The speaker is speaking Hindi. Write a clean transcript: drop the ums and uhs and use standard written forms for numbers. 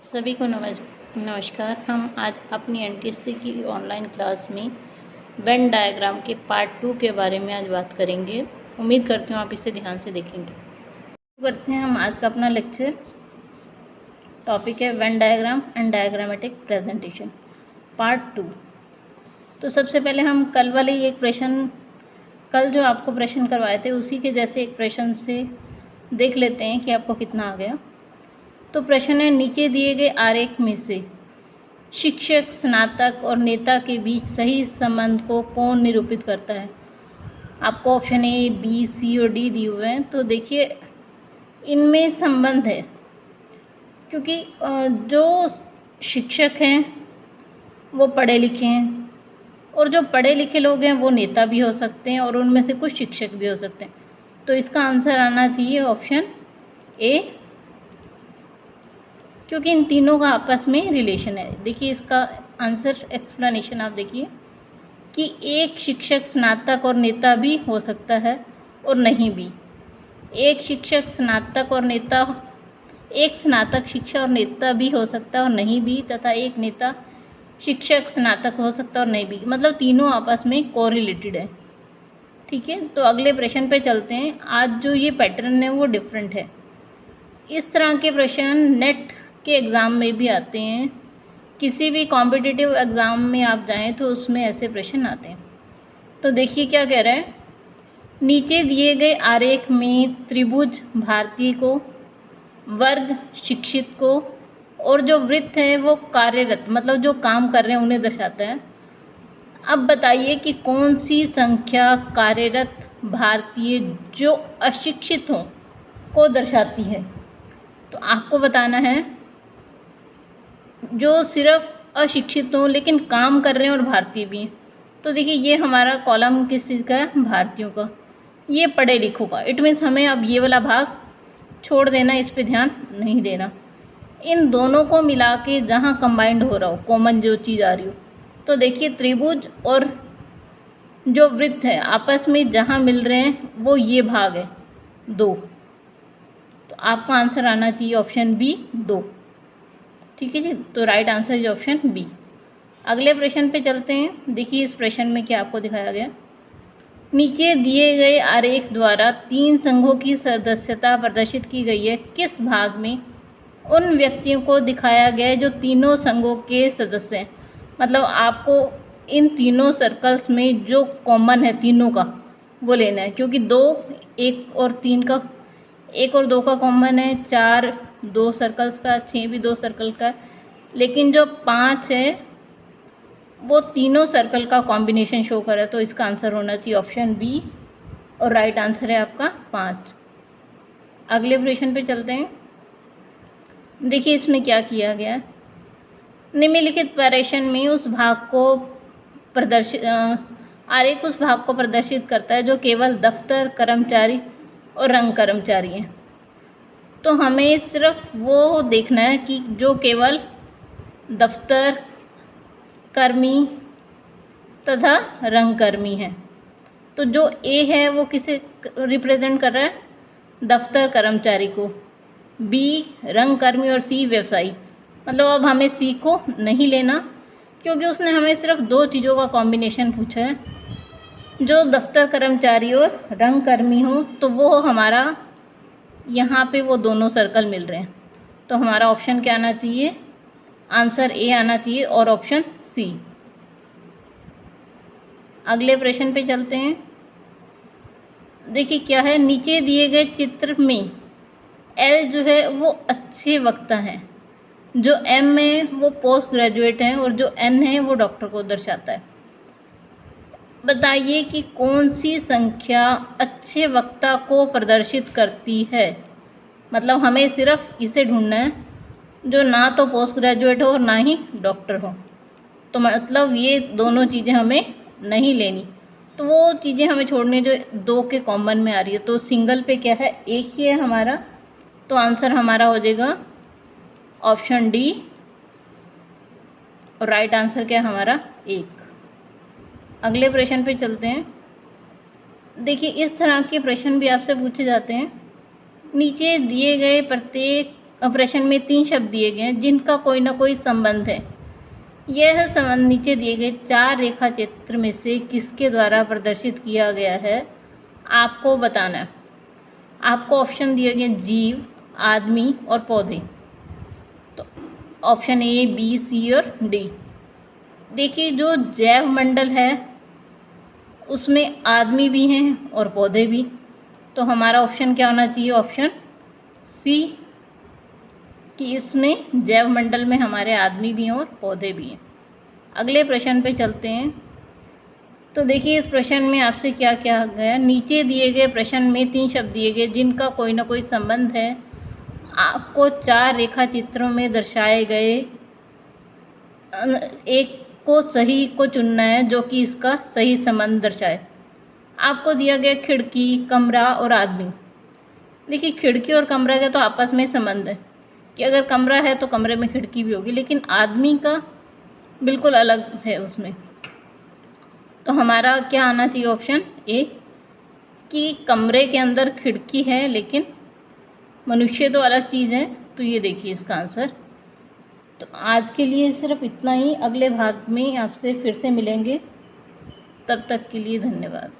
सभी को नमस्कार। हम आज अपनी एनटीएससी की ऑनलाइन क्लास में वेन डायग्राम के पार्ट 2 के बारे में आज बात करेंगे। उम्मीद करती हूँ आप इसे ध्यान से देखेंगे। करते हैं हम आज का अपना लेक्चर। टॉपिक है Venn diagram and diagrammatic presentation part 2। तो सबसे पहले हम कल वाले एक प्रश्न, कल जो आपको प्रश्न करवाए थे उसी के जैसे एक प्रश्न से देख लेते हैं कि आपको कितना आ गया। तो प्रश्न है, नीचे दिए गए आरेख में से शिक्षक, स्नातक और नेता के बीच सही संबंध को कौन निरूपित करता है। आपको ऑप्शन ए, बी, सी और डी दिए हुए हैं। तो देखिए इनमें संबंध है, क्योंकि जो शिक्षक हैं वो पढ़े लिखे हैं और जो पढ़े लिखे लोग हैं वो नेता भी हो सकते हैं और उनमें से कुछ शिक्षक भी हो सकते हैं। तो इसका आंसर आना चाहिए ऑप्शन ए, क्योंकि इन तीनों का आपस में रिलेशन है। देखिए इसका आंसर एक्सप्लेनेशन आप देखिए कि एक शिक्षक स्नातक और नेता भी हो सकता है और नहीं भी। एक शिक्षक स्नातक और नेता, एक स्नातक शिक्षक और नेता भी हो सकता है और नहीं भी, तथा एक नेता शिक्षक स्नातक हो सकता है और नहीं भी। मतलब तीनों आपस में कोरिलेटेड है। ठीक है, तो अगले प्रश्न पे चलते हैं। आज जो ये पैटर्न है वो डिफरेंट है। इस तरह के प्रश्न नेट के एग्ज़ाम में भी आते हैं। किसी भी कॉम्पिटिटिव एग्ज़ाम में आप जाएं तो उसमें ऐसे प्रश्न आते हैं। तो देखिए क्या कह रहा है, नीचे दिए गए आरेख में त्रिभुज भारतीय को, वर्ग शिक्षित को और जो वृत्त है वो कार्यरत, मतलब जो काम कर रहे हैं उन्हें दर्शाता है। अब बताइए कि कौन सी संख्या कार्यरत भारतीय जो अशिक्षित हों को दर्शाती है। तो आपको बताना है जो सिर्फ अशिक्षित हों लेकिन काम कर रहे हैं और भारतीय भी हैं। तो देखिए ये हमारा कॉलम किस चीज़ का है, भारतीयों का। ये पढ़े लिखों का। इट मीन्स हमें अब ये वाला भाग छोड़ देना, इस पे ध्यान नहीं देना। इन दोनों को मिला के जहाँ कंबाइंड हो रहा हो, कॉमन जो चीज़ आ रही हो, तो देखिए त्रिभुज और जो वृत्त है आपस में जहाँ मिल रहे हैं वो ये भाग है 2। तो आपका आंसर आना चाहिए ऑप्शन बी 2। ठीक है जी, तो right answer is option B. अगले प्रश्न पे चलते हैं। देखिए इस प्रश्न में क्या आपको दिखाया गया, नीचे दिए गए आरेख द्वारा 3 संघों की सदस्यता प्रदर्शित की गई है। किस भाग में उन व्यक्तियों को दिखाया गया है जो तीनों संघों के सदस्य हैं। मतलब आपको इन तीनों सर्कल्स में जो कॉमन है तीनों का वो लेना है, क्योंकि 2, 1 और 3 का, 1 और 2 का कॉमन है, 4 2 सर्कल्स का, 6 भी 2 सर्कल का, लेकिन जो 5 है वो तीनों सर्कल का कॉम्बिनेशन शो कर रहा है। तो इसका आंसर होना चाहिए ऑप्शन बी और राइट आंसर है आपका 5। अगले प्रश्न पे चलते हैं। देखिए इसमें क्या किया गया है, निम्नलिखित पैरेशन में उस भाग को प्रदर्शित, आरेख उस भाग को प्रदर्शित करता है जो केवल दफ्तर कर्मचारी और रंग कर्मचारी हैं। तो हमें सिर्फ वो देखना है कि जो केवल दफ्तर कर्मी तथा रंगकर्मी हैं। तो जो ए है वो किसे रिप्रेजेंट कर रहा है, दफ्तर कर्मचारी को, बी रंगकर्मी और सी व्यवसायी। मतलब अब हमें सी को नहीं लेना, क्योंकि उसने हमें सिर्फ 2 चीज़ों का कॉम्बिनेशन पूछा है। जो दफ्तर कर्मचारी और रंगकर्मी हो तो वो हमारा यहाँ पे वो दोनों सर्कल मिल रहे हैं। तो हमारा ऑप्शन क्या आना चाहिए, आंसर ए आना चाहिए और ऑप्शन सी। अगले प्रश्न पे चलते हैं। देखिए क्या है, नीचे दिए गए चित्र में एल जो है वो अच्छे वक्ता हैं, जो एम है वो पोस्ट ग्रेजुएट हैं और जो एन है वो डॉक्टर को दर्शाता है। बताइए कि कौन सी संख्या अच्छे वक्ता को प्रदर्शित करती है। मतलब हमें सिर्फ इसे ढूंढना है जो ना तो पोस्ट ग्रेजुएट हो और ना ही डॉक्टर हो। तो मतलब ये दोनों चीज़ें हमें नहीं लेनी, तो वो चीज़ें हमें छोड़नी जो 2 के कॉमन में आ रही है। तो सिंगल पे क्या है, एक ही है हमारा। तो आंसर हमारा हो जाएगा ऑप्शन डी और राइट आंसर क्या है हमारा 1। अगले प्रश्न पे चलते हैं। देखिए इस तरह के प्रश्न भी आपसे पूछे जाते हैं। नीचे दिए गए प्रत्येक प्रश्न में 3 शब्द दिए गए हैं जिनका कोई ना कोई संबंध है। यह संबंध नीचे दिए गए 4 रेखा चित्र में से किसके द्वारा प्रदर्शित किया गया है, आपको बताना है। आपको ऑप्शन दिए गए जीव, आदमी और पौधे। तो ऑप्शन ए, बी, सी और डी। देखिए जो जैव मंडल है उसमें आदमी भी हैं और पौधे भी, तो हमारा ऑप्शन क्या होना चाहिए, ऑप्शन सी, कि इसमें जैव मंडल में हमारे आदमी भी हैं और पौधे भी हैं। अगले प्रश्न पे चलते हैं। तो देखिए इस प्रश्न में आपसे क्या क्या गया, नीचे दिए गए प्रश्न में 3 शब्द दिए गए जिनका कोई ना कोई संबंध है। आपको 4 रेखा चित्रों में दर्शाए गए एक को सही को चुनना है जो कि इसका सही संबंध दर्शाए। आपको दिया गया खिड़की, कमरा और आदमी। देखिए खिड़की और कमरा का तो आपस में संबंध है कि अगर कमरा है तो कमरे में खिड़की भी होगी, लेकिन आदमी का बिल्कुल अलग है उसमें। तो हमारा क्या आना चाहिए, ऑप्शन ए, कि कमरे के अंदर खिड़की है लेकिन मनुष्य तो अलग चीज़ है। तो ये देखिए इसका आंसर। तो आज के लिए सिर्फ इतना ही, अगले भाग में आपसे फिर से मिलेंगे। तब तक के लिए धन्यवाद।